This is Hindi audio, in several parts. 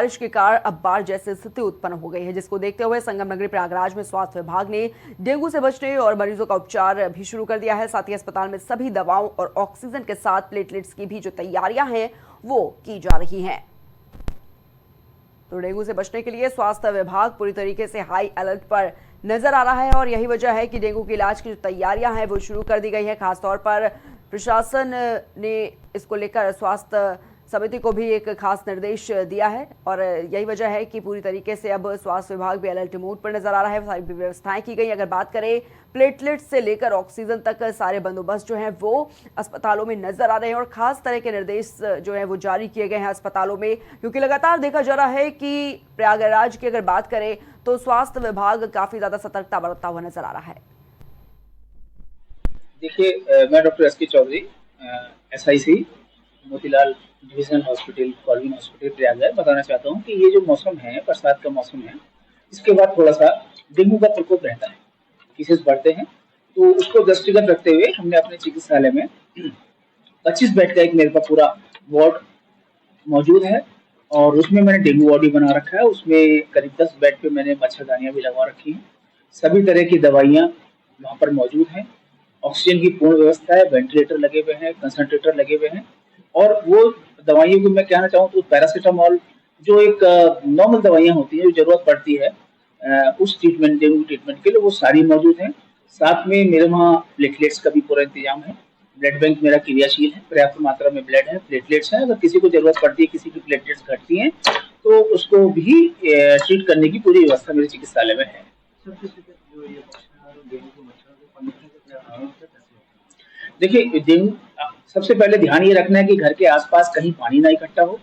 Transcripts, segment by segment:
बारिश के कारण अब बाढ़ जैसी स्थिति उत्पन्न हो गई है, जिसको देखते हुए संगम नगरी प्रयागराज में स्वास्थ्य विभाग ने डेंगू से बचने और मरीजों का उपचार भी शुरू कर दिया है। साथ ही अस्पताल में सभी दवाओं और ऑक्सीजन के साथ प्लेटलेट्स की भी जो तैयारियां हैं वो की जा रही हैं। तो डेंगू से बचने के लिए स्वास्थ्य विभाग पूरी तरीके से हाई अलर्ट पर नजर आ रहा है और यही वजह है कि डेंगू के इलाज की जो तैयारियां हैं वो शुरू कर दी गई है। खासतौर पर प्रशासन ने इसको लेकर स्वास्थ्य समिति को भी एक खास निर्देश दिया है और यही वजह है कि पूरी तरीके से अब स्वास्थ्य विभाग भी अलर्ट मोड पर नजर आ रहा है। सारी व्यवस्थाएं की गई। अगर बात करें प्लेटलेट से लेकर ऑक्सीजन तक सारे बंदोबस्त जो हैं वो अस्पतालों में नजर आ रहे हैं और खास तरह के निर्देश जो है वो जारी किए गए हैं अस्पतालों में, क्योंकि लगातार देखा जा रहा है कि प्रयागराज की अगर बात करें तो स्वास्थ्य विभाग काफी ज्यादा सतर्कता बरतता हुआ नजर आ रहा है। देखिए, मैं doctor S K Chaudhary, SIC Motilal divisional hospital, Colvin hospital Prayagraj बताना चाहता हूँ कि ये जो मौसम है, बरसात का मौसम है, इसके बाद थोड़ा सा डेंगू का प्रकोप रहता है, केसेस बढ़ते हैं। तो उसको दृष्टिगत रखते हुए हमने अपने चिकित्सालय में 25 बेड का एक मेरे पास पूरा वार्ड मौजूद है और उसमें मैंने डेंगू वार्ड भी बना रखा है। उसमें करीब 10 बेड पे मैंने मच्छरदानियां भी लगवा रखी हैं। सभी तरह की दवाइयाँ वहाँ पर मौजूद हैं। ऑक्सीजन की पूर्ण व्यवस्था है, वेंटिलेटर लगे हुए हैं, कंसंट्रेटर लगे हुए हैं और वो दवाइयों को मैं कहना चाहूँ तो पैरासीटामोल जो एक नॉर्मल दवाइयाँ होती हैं जो जरूरत पड़ती है उस ट्रीटमेंट, डेंगू ट्रीटमेंट के लिए, वो सारी मौजूद हैं। साथ में मेरे वहाँ प्लेटलेट्स का भी पूरा इंतजाम है। ब्लड बैंक मेरा क्रियाशील है, पर्याप्त मात्रा में ब्लड है, प्लेटलेट्स है। अगर किसी को जरूरत पड़ती है, किसी की प्लेटलेट्स घटती हैं तो उसको भी ट्रीट करने की पूरी व्यवस्था मेरे चिकित्सालय में है। देखिए, डेंगू सबसे पहले ध्यान ये रखना है कि घर के आसपास कहीं पानी ना इकट्ठा हो।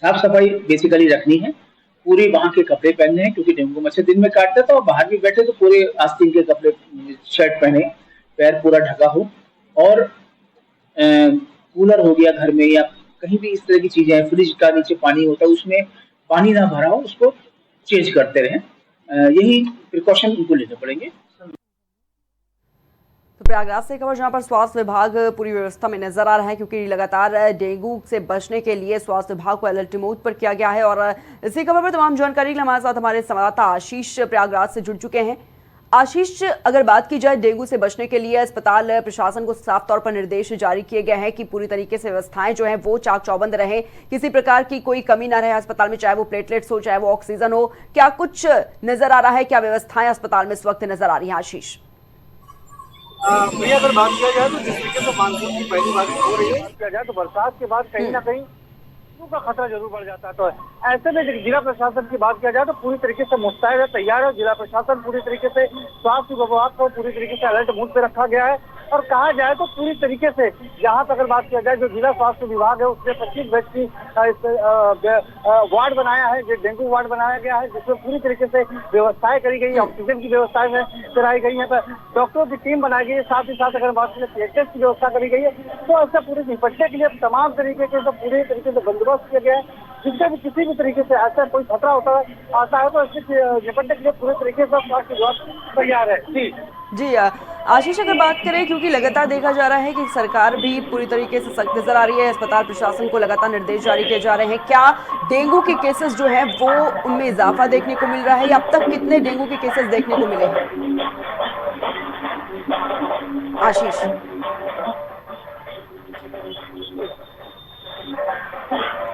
साफ सफाई बेसिकली रखनी है। पूरी वहां के कपड़े पहनने हैं क्योंकि डेंगू मच्छर दिन में काटते तो बाहर भी बैठे तो पूरे आस्तीन के कपड़े, शर्ट पहने, पैर पूरा ढका हो और कूलर हो गया घर में या कहीं भी इस तरह की चीजें, फ्रिज का नीचे पानी होता है उसमें पानी ना भरा हो, उसको चेंज करते रहें। यही प्रिकॉशन उनको लेने पड़ेंगे। तो प्रयागराज से खबर जहां पर स्वास्थ्य विभाग पूरी व्यवस्था में नजर आ रहा है, क्योंकि लगातार डेंगू से बचने के लिए स्वास्थ्य विभाग को अलर्ट मोड पर किया गया है। और इसी खबर पर तमाम जानकारी के लिए हमारे साथ हमारे संवाददाता आशीष प्रयागराज से जुड़ चुके हैं। आशीष, अगर बात की जाए डेंगू से बचने के लिए अस्पताल प्रशासन को साफ तौर पर निर्देश जारी किए गए हैं कि पूरी तरीके से व्यवस्थाएं जो हैं वो चाक चौबंद रहे, किसी प्रकार की कोई कमी ना रहे अस्पताल में, चाहे वो प्लेटलेट्स हो चाहे वो ऑक्सीजन हो। क्या कुछ नजर आ रहा है, क्या व्यवस्थाएं अस्पताल में इस वक्त नजर आ रही है आशीष? भैया, अगर बात किया जाए तो जिस तरीके से मानसून की पहली बारिश हो रही है, किया जाए तो बरसात के बाद कहीं ना कहीं का खतरा जरूर बढ़ जाता है। तो ऐसे में जिला प्रशासन की बात किया जाए तो पूरी तरीके से मुस्तैद है, तैयार है। जिला प्रशासन पूरी तरीके से स्वास्थ्य विभाग को पूरी तरीके से अलर्ट मोड पे रखा गया है और कहा जाए तो पूरी तरीके से यहाँ तक अगर बात किया जाए जो जिला स्वास्थ्य विभाग है उसने 25 बेड की वार्ड बनाया है, जो डेंगू वार्ड बनाया गया है, जिसमें पूरी तरीके से व्यवस्थाएं करी गई है, ऑक्सीजन की व्यवस्थाएं कराई गई है, डॉक्टरों की टीम बनाई गई है। साथ ही साथ अगर बात करें प्लेटलेट्स की व्यवस्था करी गई है। तो ऐसा पूरे निपटने के लिए तमाम तरीके के पूरे तरीके से बंदोबस्त किया गया है, जिससे भी किसी भी तरीके से ऐसा कोई खतरा आता है तो इससे निपटने के लिए पूरे तरीके से स्वास्थ्य विभाग तैयार है। जी आशीष, अगर बात करें, क्योंकि लगातार देखा जा रहा है कि सरकार भी पूरी तरीके से सख्त नजर आ रही है, अस्पताल प्रशासन को लगातार निर्देश जारी किए जा रहे हैं, क्या डेंगू के केसेस जो हैं वो उनमें इजाफा देखने को मिल रहा है या अब तक कितने डेंगू के केसेस देखने को मिले हैं? आशीष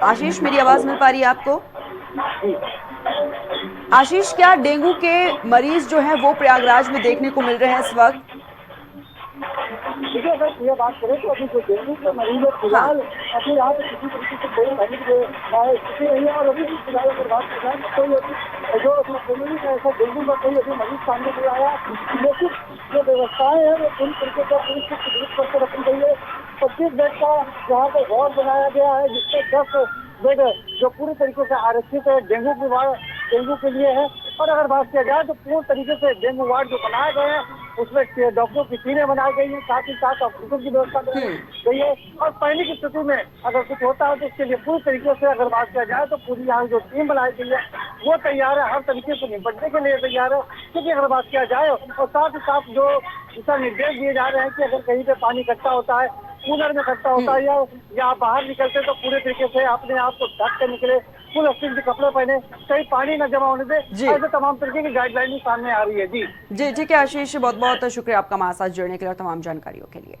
आशीष मेरी आवाज मिल पा रही है आपको? आशीष, क्या डेंगू के मरीज जो हैं वो प्रयागराज में देखने को मिल रहे हैं इस वक्त? देखिए, अगर ये बात करें तो अभी जो डेंगू के मरीज है फिलहाल अभी यहाँ पे किसी तरीके से कोई मरीज स्थिति नहीं है और अभी भी फिलहाल अगर बात की जाए तो कोई अभी जो अपना फैमिली का ऐसा डेंगू का कोई अभी मरीज सामने नहीं आया। लेकिन जो व्यवस्थाएं हैं वो पूरी तरीके से पुलिस की करके रखी गई है। 25 बेड का यहाँ पे वार्ड बनाया गया है, जिससे 10 बेड जो पूरी तरीके से आरक्षित है डेंगू के लिए है। और अगर बात किया जाए तो पूर्ण तरीके से डेंगू वार्ड जो बनाए गए हैं उसमें डॉक्टरों की टीमें बनाई गई है, साथ ही साथ ऑक्सीजन की व्यवस्था बनाई गई है। और पहले की स्थिति में अगर कुछ होता है तो उसके लिए पूरी तरीके से अगर बात किया जाए तो पूरी यहाँ जो टीम बनाई गई है वो तैयार है, हर तरीके से निपटने के लिए तैयार है। क्योंकि अगर बात किया जाए और साथ ही साथ जो दिशा निर्देश दिए जा रहे हैं कि अगर कहीं पे पानी इकट्ठा होता है, कूलर में इकट्ठा होता है या आप बाहर निकलते तो पूरे तरीके से अपने आप को ढक के निकले, फुल अस्तीन के कपड़े पहने, कहीं पानी न जमा होने दे, जी। ऐसे तमाम तरीके की गाइडलाइन सामने आ रही है। जी जी ठीक है आशीष, बहुत बहुत शुक्रिया आपका हमारे साथ जुड़ने के लिए और तमाम जानकारियों के लिए।